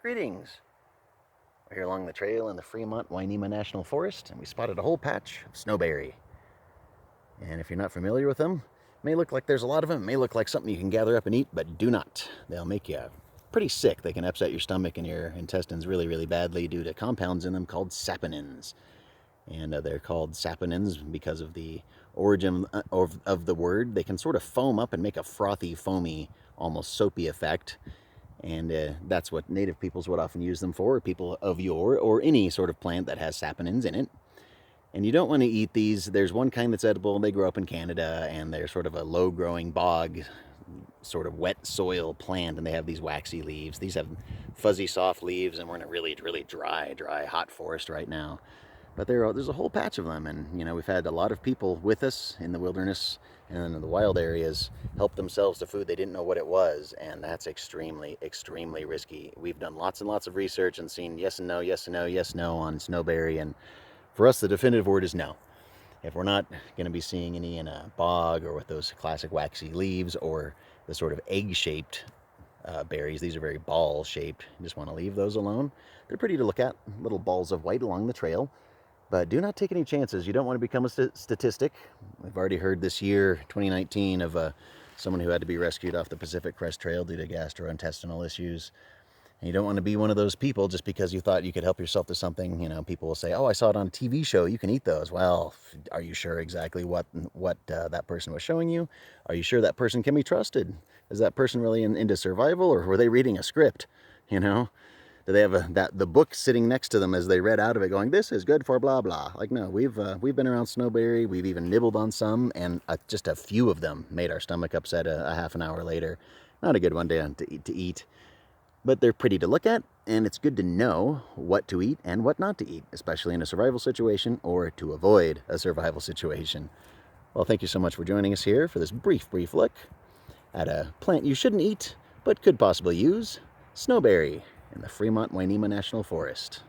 Greetings! We're here along the trail in the Fremont-Winema National Forest, and we spotted a whole patch of snowberry. And if you're not familiar with them, it may look like there's a lot of them. It may look like something you can gather up and eat, but do not. They'll make you pretty sick. They can upset your stomach and your intestines really, really badly due to compounds in them called saponins. And they're called saponins because of the origin of the word. They can sort of foam up and make a frothy, foamy, almost soapy effect. And that's what native peoples would often use them for, people of yore, or any sort of plant that has saponins in it. And you don't want to eat these. There's one kind that's edible. They grow up in Canada, and they're sort of a low-growing bog, sort of wet soil plant, and they have these waxy leaves. These have fuzzy, soft leaves, and we're in a really, really dry, hot forest right now. But there's a whole patch of them, and we've had a lot of people with us in the wilderness and in the wild areas help themselves to food they didn't know what it was, and that's extremely, extremely risky. We've done lots and lots of research and seen yes and no, yes and no, yes, no on snowberry, and for us the definitive word is no. If we're not going to be seeing any in a bog or with those classic waxy leaves or the sort of egg-shaped berries, these are very ball-shaped. You just want to leave those alone. They're pretty to look at, little balls of white along the trail. But do not take any chances. You don't want to become a statistic. We've already heard this year, 2019, of someone who had to be rescued off the Pacific Crest Trail due to gastrointestinal issues. And you don't want to be one of those people just because you thought you could help yourself to something. People will say, oh, I saw it on a TV show. You can eat those. Well, are you sure exactly what that person was showing you? Are you sure that person can be trusted? Is that person really into survival, or were they reading a script? Do they have the book sitting next to them as they read out of it going, this is good for blah, blah? Like, no, we've been around snowberry. We've even nibbled on some, and just a few of them made our stomach upset a half an hour later. Not a good one to eat. But they're pretty to look at, and it's good to know what to eat and what not to eat, especially in a survival situation or to avoid a survival situation. Well, thank you so much for joining us here for this brief look at a plant you shouldn't eat, but could possibly use, snowberry, in the Fremont-Winema National Forest.